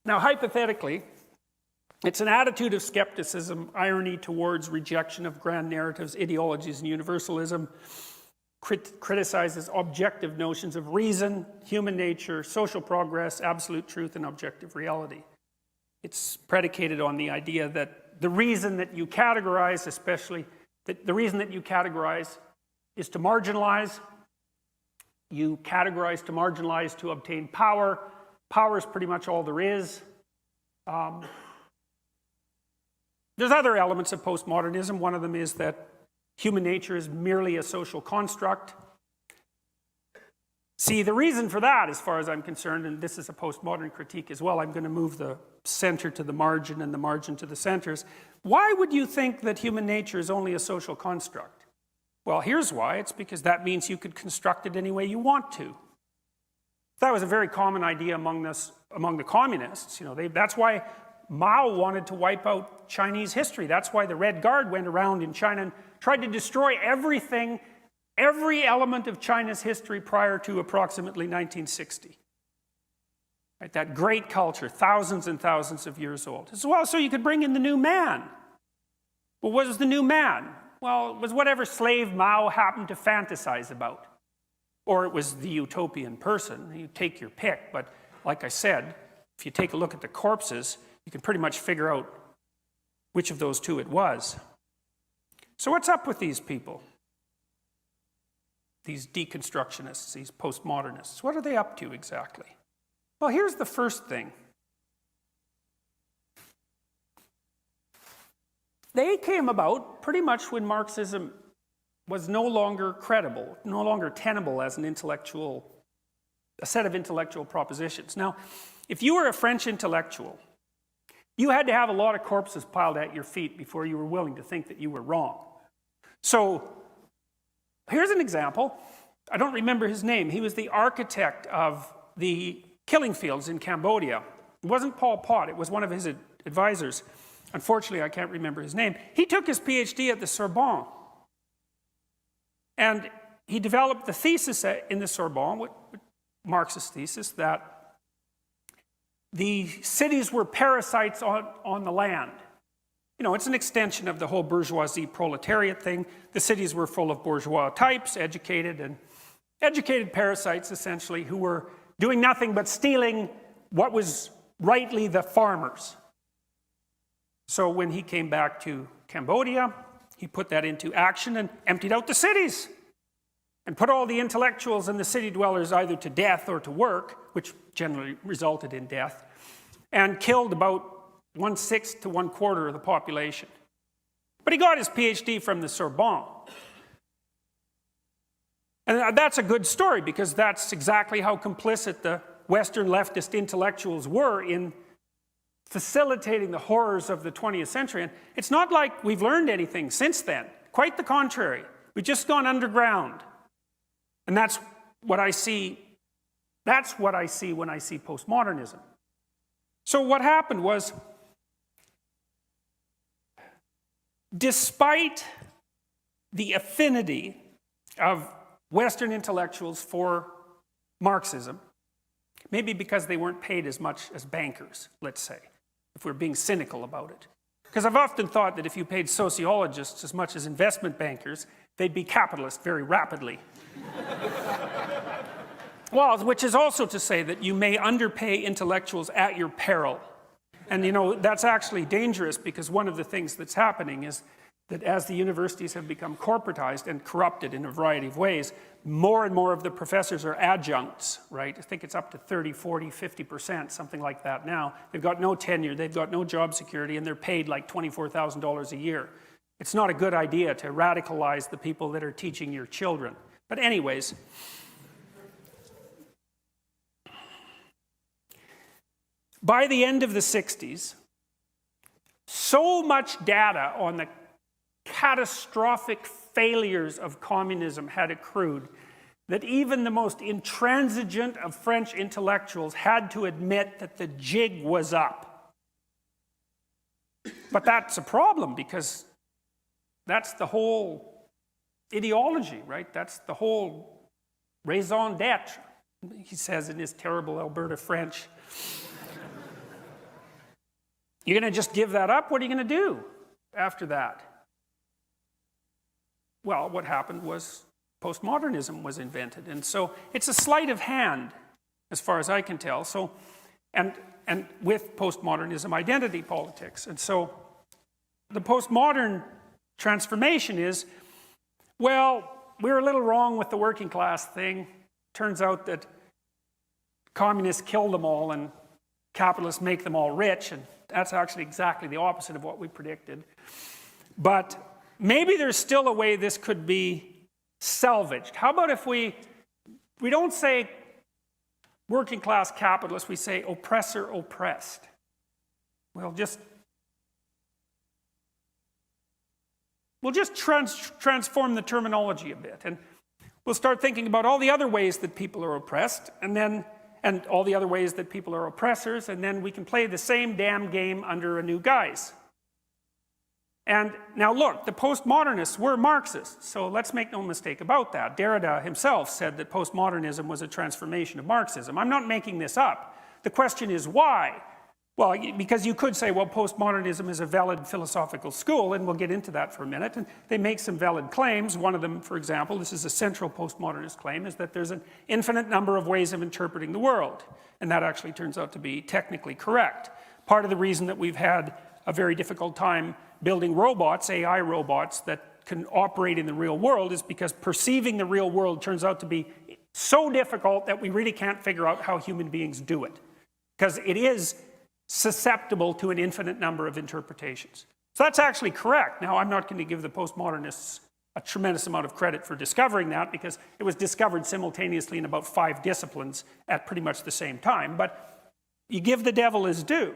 Now, hypothetically, it's an attitude of skepticism, irony towards rejection of grand narratives, ideologies, and universalism, criticizes objective notions of reason, human nature, social progress, absolute truth, and objective reality. It's predicated on the idea that the reason that you categorize, especially, the reason that you categorize is to marginalize. You categorize to marginalize to obtain power. Power is pretty much all there is. There's other elements of postmodernism. One of them is that human nature is merely a social construct. See, the reason for that, as far as I'm concerned, and this is a postmodern critique as well, I'm going to move the center to the margin and the margin to the centers. Why would you think that human nature is only a social construct? Well, here's why. It's because that means you could construct it any way you want to. That was a very common idea among the communists. You know, that's why Mao wanted to wipe out Chinese history. That's why the Red Guard went around in China and tried to destroy everything, every element of China's history prior to approximately 1960. Right, that great culture, thousands and thousands of years old. As well, so you could bring in the new man. Well, what was the new man? Well, it was whatever slave Mao happened to fantasize about. Or it was the utopian person. You take your pick, but like I said, if you take a look at the corpses, you can pretty much figure out which of those two it was. So what's up with these people? These deconstructionists, these postmodernists. What are they up to exactly? Well, here's the first thing. They came about pretty much when Marxism was no longer credible, no longer tenable as a set of intellectual propositions. Now, if you were a French intellectual, you had to have a lot of corpses piled at your feet before you were willing to think that you were wrong. So, here's an example. I don't remember his name. He was the architect of the killing fields in Cambodia. It wasn't Pol Pot, it was one of his advisors. Unfortunately, I can't remember his name. He took his PhD at the Sorbonne. And he developed the thesis in the Sorbonne, Marxist thesis, that the cities were parasites on the land. You know, it's an extension of the whole bourgeoisie proletariat thing. The cities were full of bourgeois types, educated parasites, essentially, who were doing nothing but stealing what was rightly the farmers. So when he came back to Cambodia, he put that into action and emptied out the cities and put all the intellectuals and the city dwellers either to death or to work, which generally resulted in death, and killed about 1/6 to 1/4 of the population. But he got his PhD from the Sorbonne. And that's a good story because that's exactly how complicit the Western leftist intellectuals were in facilitating the horrors of the 20th century. And it's not like we've learned anything since then. Quite the contrary. We've just gone underground. And that's what I see when I see postmodernism. So what happened was, despite the affinity of Western intellectuals for Marxism, maybe because they weren't paid as much as bankers, let's say, if we're being cynical about it. Because I've often thought that if you paid sociologists as much as investment bankers, they'd be capitalist very rapidly. Well, which is also to say that you may underpay intellectuals at your peril. And you know, that's actually dangerous because one of the things that's happening is that as the universities have become corporatized and corrupted in a variety of ways, more and more of the professors are adjuncts, right? I think it's up to 30, 40, 50%, something like that now. They've got no tenure, they've got no job security, and they're paid like $24,000 a year. It's not a good idea to radicalize the people that are teaching your children. But anyways, by the end of the 60s, so much data on the catastrophic failures of communism had accrued that even the most intransigent of French intellectuals had to admit that the jig was up. But that's a problem because that's the whole ideology, right? That's the whole raison d'etre, he says in his terrible Alberta French. You're going to just give that up? What are you going to do after that? Well, what happened was postmodernism was invented. And so it's a sleight of hand, as far as I can tell. So, and with postmodernism, identity politics. And so the postmodern transformation is, well, we were a little wrong with the working class thing. Turns out that communists kill them all and capitalists make them all rich, and that's actually exactly the opposite of what we predicted. But maybe there's still a way this could be salvaged. How about if we don't say working class capitalist, we say oppressor oppressed. We'll just transform the terminology a bit, and we'll start thinking about all the other ways that people are oppressed, and all the other ways that people are oppressors, and then we can play the same damn game under a new guise. And now look, the postmodernists were Marxists, so let's make no mistake about that. Derrida himself said that postmodernism was a transformation of Marxism. I'm not making this up. The question is why? Well, because you could say, well, postmodernism is a valid philosophical school, and we'll get into that for a minute, and they make some valid claims. One of them, for example, this is a central postmodernist claim, is that there's an infinite number of ways of interpreting the world, and that actually turns out to be technically correct. Part of the reason that we've had a very difficult time building robots, AI robots, that can operate in the real world is because perceiving the real world turns out to be so difficult that we really can't figure out how human beings do it, because it is susceptible to an infinite number of interpretations. So that's actually correct. Now, I'm not going to give the postmodernists a tremendous amount of credit for discovering that, because it was discovered simultaneously in about 5 disciplines at pretty much the same time, but you give the devil his due.